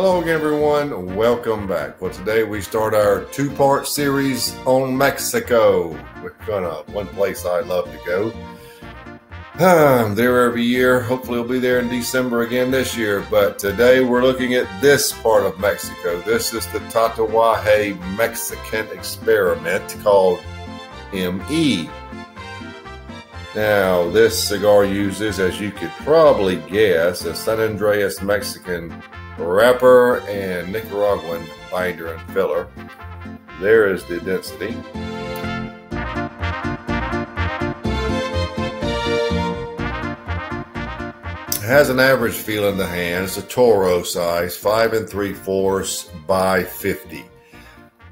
Hello again, everyone. Welcome back. Well, today we start our two-part series on Mexico. We're one place I love to go. I'm there every year. Hopefully, we'll be there in December again this year. But today we're looking at this part of Mexico. This is the Tatuaje Mexican experiment called ME. Now, this cigar uses, as you could probably guess, a San Andreas Mexican wrapper and Nicaraguan binder and filler. There is the density. It has an average feel in the hand. It's a Toro size, 5 3/4 by 50.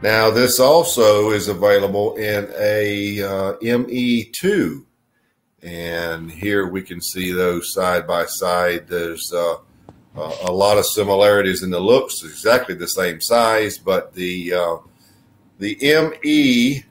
Now, this also is available in a ME2. And here we can see those side by side. There's a lot of similarities in the looks, exactly the same size, but the ME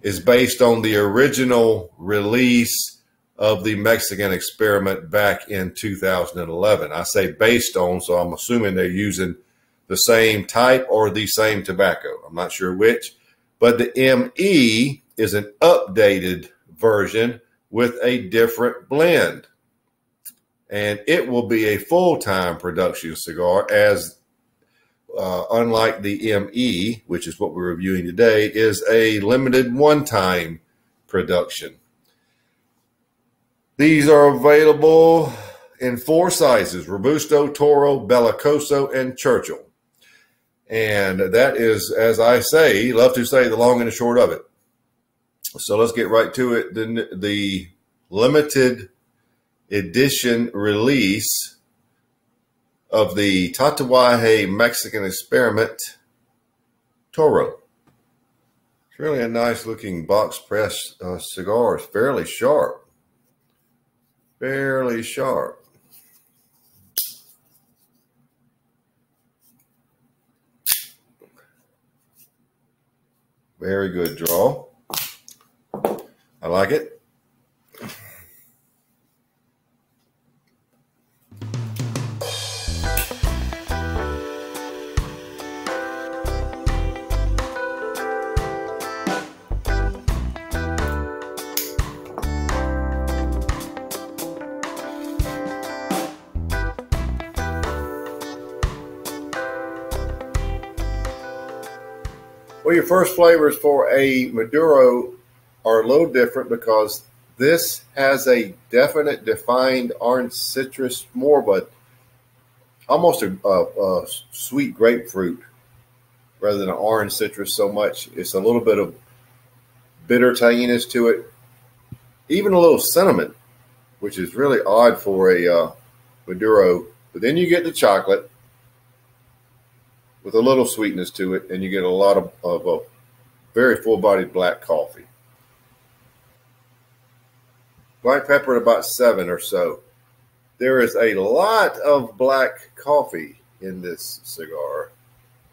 is based on the original release of the Mexican experiment back in 2011. I say based on, so I'm assuming they're using the same type or the same tobacco. I'm not sure which, but the ME is an updated version with a different blend. And it will be a full-time production cigar, as unlike the ME, which is what we're reviewing today, is a limited one-time production. These are available in 4 sizes: Robusto, Toro, Bellicoso, and Churchill. And that is, as I say, love to say, the long and the short of it. So let's get right to it. The limited edition release of the Tatuaje Mexican experiment Toro. It's really a nice looking box press cigar. It's fairly sharp. Fairly sharp. Very good draw. I like it. Well, your first flavors for a Maduro are a little different because this has a definite defined orange citrus, more but almost a sweet grapefruit rather than an orange citrus so much. It's a little bit of bitter tanginess to it, even a little cinnamon, which is really odd for a Maduro. But then you get the chocolate with a little sweetness to it, and you get a lot of a very full-bodied black coffee. Black pepper at about 7 or so. There is a lot of black coffee in this cigar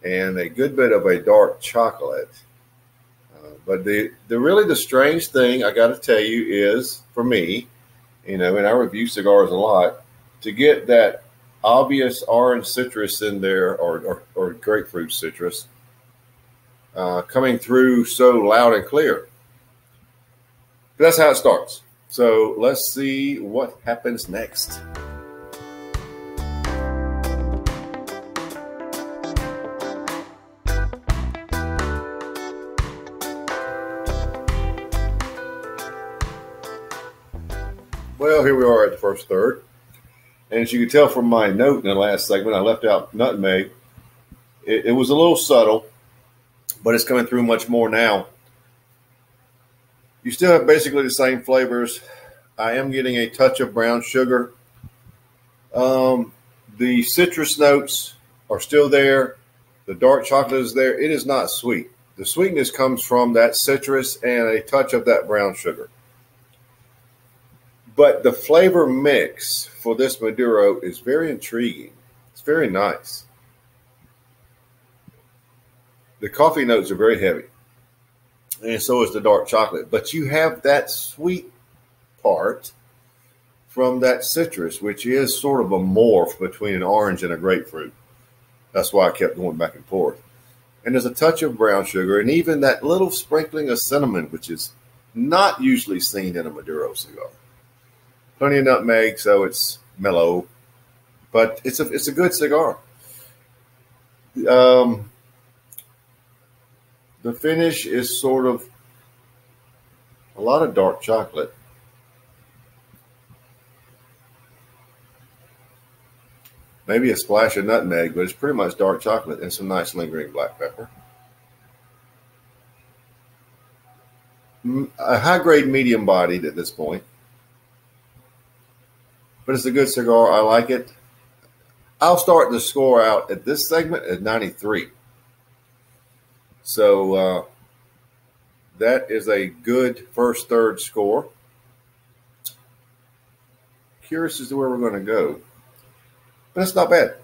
and a good bit of a dark chocolate. But the strange thing I got to tell you is, for me, you know, and I review cigars a lot, to get that obvious orange citrus in there, or grapefruit citrus, coming through so loud and clear. But that's how it starts. So let's see what happens next. Well, here we are at the first third. And as you can tell from my note in the last segment, I left out nutmeg. It was a little subtle, but it's coming through much more now. You still have basically the same flavors. I am getting a touch of brown sugar. The citrus notes are still there. The dark chocolate is there. It is not sweet. The sweetness comes from that citrus and a touch of that brown sugar. But the flavor mix for this Maduro is very intriguing. It's very nice. The coffee notes are very heavy, and so is the dark chocolate. But you have that sweet part from that citrus, which is sort of a morph between an orange and a grapefruit. That's why I kept going back and forth. And there's a touch of brown sugar and even that little sprinkling of cinnamon, which is not usually seen in a Maduro cigar. Plenty of nutmeg, so it's mellow, but it's a good cigar. Um, the finish is sort of a lot of dark chocolate. Maybe a splash of nutmeg, but it's pretty much dark chocolate and some nice lingering black pepper. A high grade medium bodied at this point, but it's a good cigar. I like it. I'll start the score out at this segment at 93. So that is a good first third score. Curious as to where we're going to go, but it's not bad.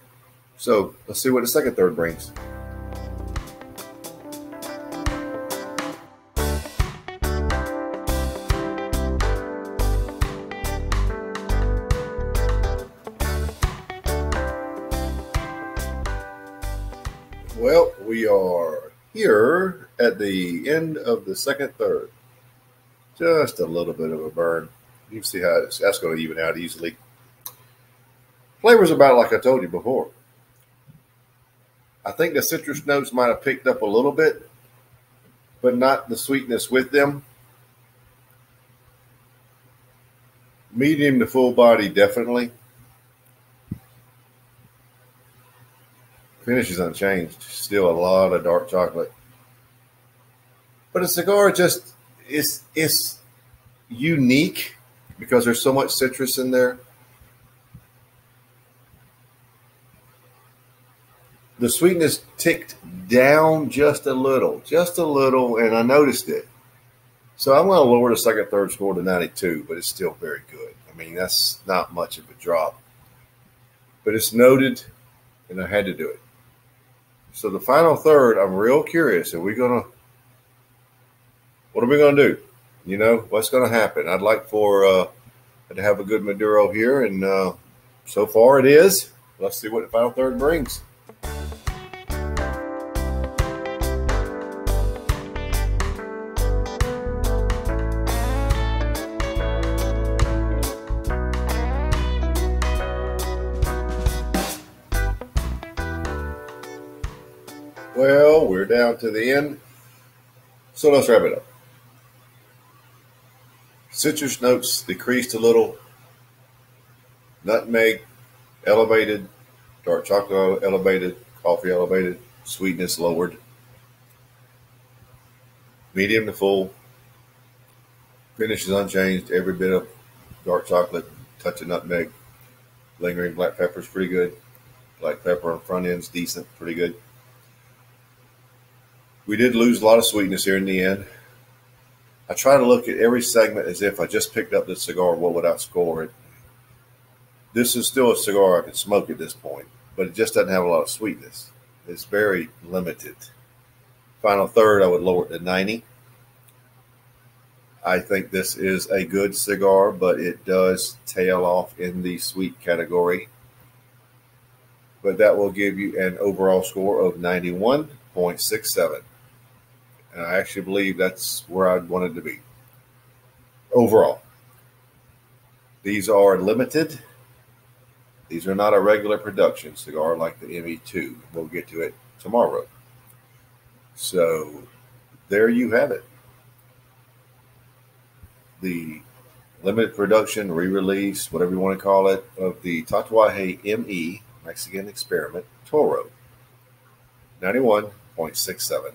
So let's see what the second third brings. Well, we are here at the end of the second third. Just a little bit of a burn. You can see how that's going to even out easily. Flavor's about like I told you before. I think the citrus notes might have picked up a little bit, but not the sweetness with them. Medium to full body, definitely. Finish is unchanged. Still a lot of dark chocolate. But a cigar just is unique because there's so much citrus in there. The sweetness ticked down just a little, and I noticed it. So I'm going to lower the second third score to 92, but it's still very good. I mean, that's not much of a drop. But it's noted, and I had to do it. So the final third, I'm real curious. What are we going to do? You know, what's going to happen? I'd like to have a good Maduro here, and so far it is. Let's see what the final third brings. Well, we're down to the end, so let's wrap it up. Citrus notes decreased a little, nutmeg elevated, dark chocolate elevated, coffee elevated, sweetness lowered, medium to full, finish is unchanged, every bit of dark chocolate, touch of nutmeg, lingering black pepper is pretty good, black pepper on front end's decent, pretty good. We did lose a lot of sweetness here in the end. I try to look at every segment as if I just picked up this cigar, what would I score it? This is still a cigar I could smoke at this point, but it just doesn't have a lot of sweetness. It's very limited. Final third, I would lower it to 90. I think this is a good cigar, but it does tail off in the sweet category. But that will give you an overall score of 91.67. And I actually believe that's where I'd want it to be. Overall. These are limited. These are not a regular production cigar like the ME2. We'll get to it tomorrow. So there you have it. The limited production, re-release, whatever you want to call it, of the Tatuaje ME Mexican Experiment Toro. 91.67.